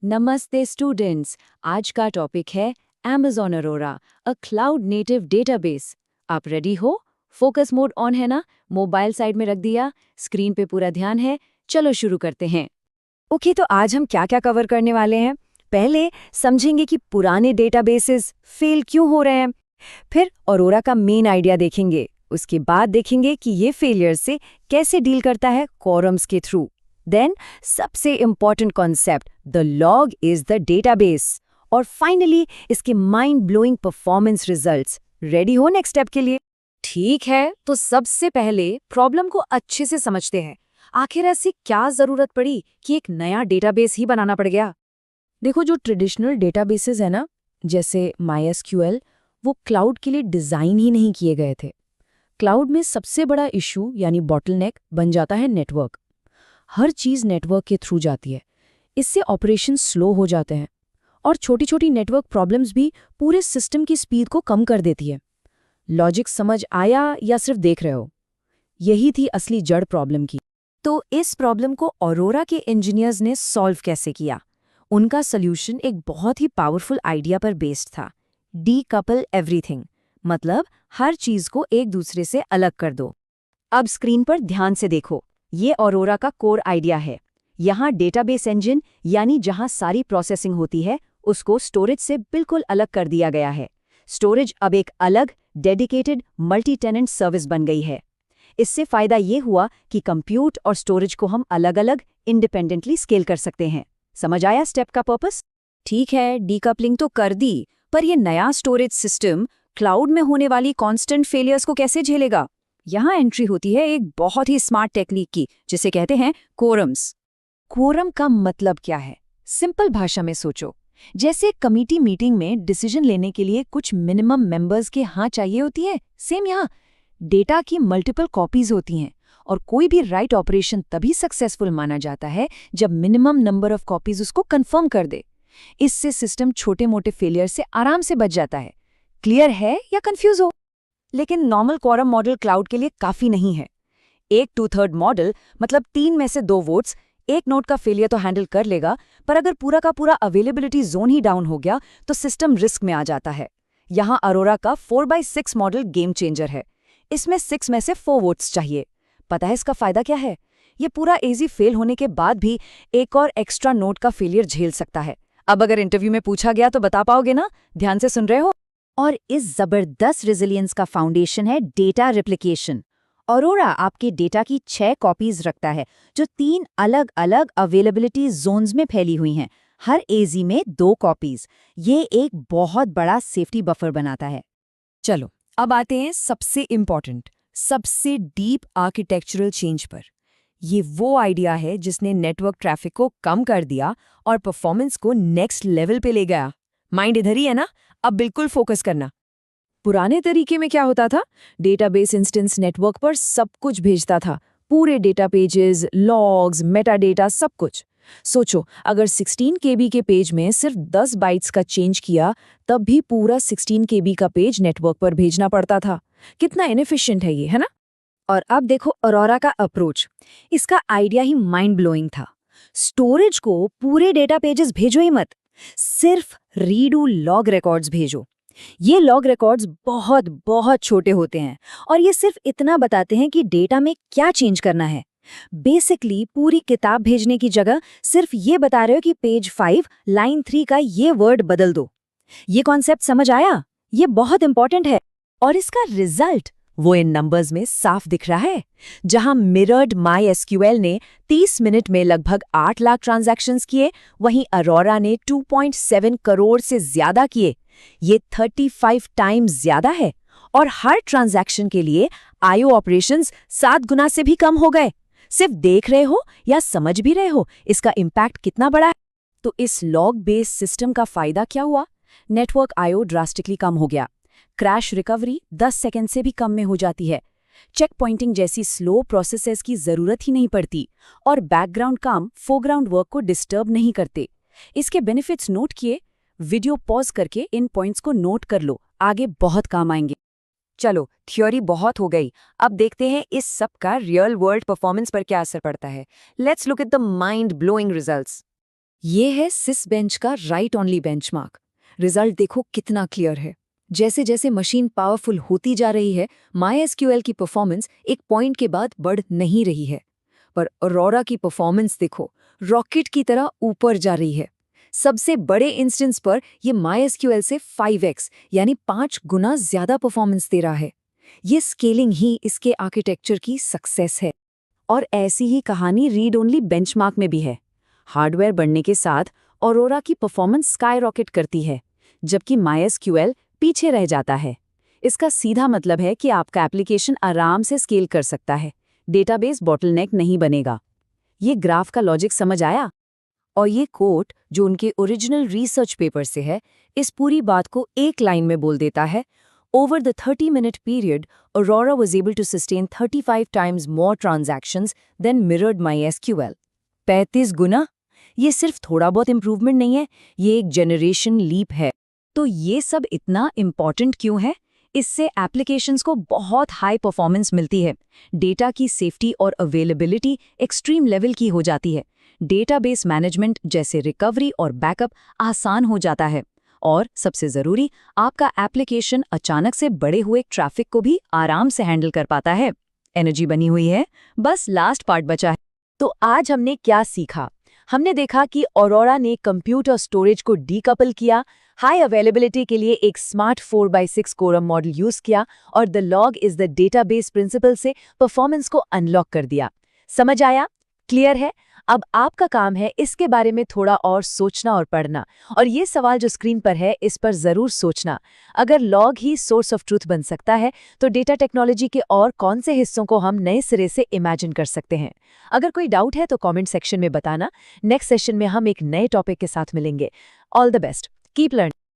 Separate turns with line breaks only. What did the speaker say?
नमस्ते स्टूडेंट्स। आज का टॉपिक है Amazon Aurora, a cloud native database. आप रेडी हो? फोकस मोड ऑन है ना? मोबाइल साइड में रख दिया, स्क्रीन पे पूरा ध्यान है। चलो शुरू करते हैं।
ओके, तो आज हम क्या क्या कवर करने वाले हैं। पहले समझेंगे कि पुराने डेटाबेसेस फेल क्यों हो रहे हैं। फिर ऑरोरा का मेन आइडिया देखेंगे। उसके बाद देखेंगे कि ये फेलियर से कैसे डील करता है क्वोरम्स के थ्रू। देन सबसे important concept, the log is the database. और फाइनली इसके mind blowing performance results. Ready हो नेक्स्ट स्टेप के लिए?
ठीक है, तो सबसे पहले प्रॉब्लम को अच्छे से समझते हैं। आखिर ऐसी क्या जरूरत पड़ी कि एक नया डेटाबेस ही बनाना पड़ गया?
देखो, जो ट्रेडिशनल डेटाबेसेस है ना, जैसे MySQL, वो क्लाउड के लिए डिज़ाइन ही नहीं किए गए थे। क्लाउड में सबसे बड़ा इशू यानी बॉटलनेक बन जाता है नेटवर्क। हर चीज़ नेटवर्क के थ्रू जाती है। इससे ऑपरेशन स्लो हो जाते हैं और छोटी-छोटी नेटवर्क प्रॉब्लम्स भी पूरे सिस्टम की स्पीड को कम कर देती है। लॉजिक समझ आया या सिर्फ देख रहे हो? यही थी असली जड़ प्रॉब्लम की।
तो इस प्रॉब्लम को ऑरोरा के इंजीनियर्स ने सॉल्व कैसे किया? उनका सॉल्यूशन एक बहुत ही पावरफुल आइडिया पर बेस्ड था। डीकपल एवरीथिंग, मतलब हर चीज को एक दूसरे से अलग कर दो। अब स्क्रीन पर ध्यान से देखो, ये ऑरोरा का कोर आइडिया है। यहाँ डेटाबेस इंजन यानी जहाँ सारी प्रोसेसिंग होती है, उसको स्टोरेज से बिल्कुल अलग कर दिया गया है। स्टोरेज अब एक अलग डेडिकेटेड मल्टी टेनेंट सर्विस बन गई है। इससे फायदा ये हुआ कि कंप्यूट और स्टोरेज को हम अलग-अलग इंडिपेंडेंटली स्केल कर सकते हैं। समझ आया स्टेप का पर्पस? ठीक है, डीकपलिंग तो कर दी, पर ये नया स्टोरेज सिस्टम क्लाउड में होने वाली कांस्टेंट फेलियर्स को कैसे झेलेगा? यहाँ एंट्री होती है एक बहुत ही स्मार्ट टेक्निक की, जिसे कहते हैं कोरम्स। कोरम का मतलब क्या है? सिंपल भाषा में सोचो, जैसे कमिटी मीटिंग में डिसीजन लेने के लिए कुछ मिनिमम मेंबर्स के हाँ चाहिए होती है, सेम यहाँ डेटा की मल्टीपल कॉपीज होती हैं और कोई भी राइट ऑपरेशन तभी सक्सेसफुल माना जाता है जब मिनिमम नंबर ऑफ कॉपीज उसको कंफर्म कर दे। इससे सिस्टम छोटे मोटे फेलियर से आराम से बच जाता है। क्लियर है या कंफ्यूज हो? लेकिन नॉर्मल क्वोरम मॉडल क्लाउड के लिए काफी नहीं है। 1/2 मॉडल मतलब 3 में से 2 वोट्स एक नोड का फेलियर तो हैंडल कर लेगा, पर अगर पूरा का पूरा अवेलेबिलिटी जोन ही डाउन हो गया तो सिस्टम रिस्क में आ जाता है। यहाँ अरोरा का 4/6 मॉडल गेम चेंजर है। इसमें 6 में से 4 वोट्स चाहिए। पता है इसका फायदा क्या है? ये पूरा एजी फेल होने के बाद भी एक और एक्स्ट्रा नोड का फेलियर झेल सकता है। अब अगर इंटरव्यू में पूछा गया तो बता पाओगे ना? ध्यान से सुन रहे हो? और इस जबरदस्त रेजिलियंस का फाउंडेशन है डेटा रेप्लिकेशन। ऑरोरा आपके डेटा की 6 कॉपीज रखता है, जो 3 अलग अलग अवेलेबिलिटी जोन्स में फैली हुई हैं। हर एजी में 2 कॉपीज। ये एक बहुत बड़ा सेफ्टी बफर बनाता है। चलो अब आते हैं सबसे इम्पॉर्टेंट, सबसे डीप आर्किटेक्चरल चेंज पर। ये वो आइडिया है जिसने नेटवर्क ट्रैफिक को कम कर दिया और परफॉर्मेंस को नेक्स्ट लेवल पे ले गया। माइंड इधर ही है ना? अब बिल्कुल फोकस करना। पुराने तरीके में क्या होता था? डेटाबेस इंस्टेंस नेटवर्क पर सब कुछ भेजता था, पूरे data pages, logs, Meta data, सब कुछ। सोचो, अगर 16 केबी के पेज में सिर्फ 10 बाइट्स का चेंज किया, तब भी पूरा 16 केबी का पेज नेटवर्क पर भेजना पड़ता था। कितना इनएफिशिएंट है ये, है ना? और अब देखो ऑरोरा का अप्रोच। इसका आइडिया ही माइंड ब्लोइंग था। स्टोरेज को पूरे डेटा पेजेस भेजो ही मत, सिर्फ रीडू लॉग रिकॉर्ड्स भेजो। ये लॉग रिकॉर्ड्स बहुत बहुत छोटे होते हैं और ये सिर्फ इतना बताते हैं कि डेटा में क्या चेंज करना है। बेसिकली पूरी किताब भेजने की जगह सिर्फ ये बता रहे हो कि पेज 5 लाइन 3 का ये वर्ड बदल दो। ये कॉन्सेप्ट समझ आया? ये बहुत इंपॉर्टेंट है। और इसका रिजल्ट वो इन नंबर्स में साफ दिख रहा है। जहां मिरर्ड MySQL ने 30 मिनट में लगभग 8 लाख ट्रांजैक्शंस किए, वहीं अरोरा ने 2.7 करोड़ से ज्यादा किए। ये 35 टाइम्स ज्यादा है और हर ट्रांजैक्शन के लिए IO ऑपरेशंस 7 गुना से भी कम हो गए। सिर्फ देख रहे हो या समझ भी रहे हो इसका इम्पैक्ट कितना बड़ा है? तो इस लॉग बेस्ड सिस्टम का फायदा क्या हुआ? नेटवर्क IO ड्रास्टिकली कम हो गया। क्रैश रिकवरी 10 सेकंड से भी कम में हो जाती है। चेक पॉइंटिंग जैसी स्लो प्रोसेसेस की जरूरत ही नहीं पड़ती और बैकग्राउंड काम फोरग्राउंड वर्क को डिस्टर्ब नहीं करते। इसके बेनिफिट्स नोट किए? वीडियो पॉज करके इन पॉइंट्स को नोट कर लो, आगे बहुत काम आएंगे। चलो, थ्योरी बहुत हो गई, अब देखते हैं इस सब का रियल वर्ल्ड परफॉर्मेंस पर क्या असर पड़ता है। Let's look at the mind blowing results. ये है सिस बेंच का राइट ओनली बेंचमार्क। रिजल्ट देखो कितना क्लियर है। जैसे जैसे मशीन पावरफुल होती जा रही है, MySQL की परफॉर्मेंस एक पॉइंट के बाद बढ़ नहीं रही है। पर अरोरा की परफॉर्मेंस देखो, रॉकेट की तरह ऊपर जा रही है। सबसे बड़े इंस्टेंस पर ये MySQL से 5x यानी 5 गुना ज्यादा परफॉर्मेंस दे रहा है। ये स्केलिंग ही इसके आर्किटेक्चर की सक्सेस है। और ऐसी ही कहानी रीड ओनली बेंचमार्क में भी है। हार्डवेयर बढ़ने के साथ अरोरा की परफॉर्मेंस स्काई रॉकेट करती है, जबकि MySQL पीछे रह जाता है। इसका सीधा मतलब है कि आपका एप्लीकेशन आराम से स्केल कर सकता है, डेटाबेस बॉटलनेक नहीं बनेगा। ये ग्राफ का लॉजिक समझ आया? और ये कोट जो उनके ओरिजिनल रिसर्च पेपर से है, इस पूरी बात को एक लाइन में बोल देता है। Over the 30-minute period, Aurora was able to sustain 35 times more transactions than mirrored MySQL. 35 गुना? ये सिर्फ थोड़ा बहुत इम्प्रूवमेंट नहीं है, ये एक जनरेशन लीप है। तो ये सब इतना इम्पॉर्टेंट क्यों है? इससे एप्लीकेशंस को बहुत हाई परफॉर्मेंस मिलती है। डेटा की सेफ्टी और अवेलेबिलिटी एक्सट्रीम लेवल की हो जाती है। डेटाबेस मैनेजमेंट जैसे रिकवरी और बैकअप आसान हो जाता है। और सबसे ज़रूरी, आपका एप्लीकेशन अचानक से बढ़े हुए ट्रैफिक को भी आराम से हैंडल कर पाता है। एनर्जी बनी हुई है, बस लास्ट पार्ट बचा है। तो आज हमने क्या सीखा? हमने देखा कि ऑरोरा ने कंप्यूट और स्टोरेज को डीकपल किया, हाई अवेलेबिलिटी के लिए एक smart 4x6 quorum model use किया और the log is the database principle से परफॉर्मेंस को अनलॉक कर दिया। समझ आया? क्लियर है? अब आपका काम है इसके बारे में थोड़ा और सोचना और पढ़ना। और ये सवाल जो स्क्रीन पर है, इस पर जरूर सोचना। अगर log he source of truth बन सकता है, तो डेटा टेक्नोलॉजी के और कौन से हिस्सों को हम नए सिरे से इमेजिन कर सकते हैं? अगर कोई डाउट है तो कमेंट सेक्शन में बताना। नेक्स्ट सेशन में हम एक नए टॉपिक के साथ मिलेंगे। All the best, keep learning.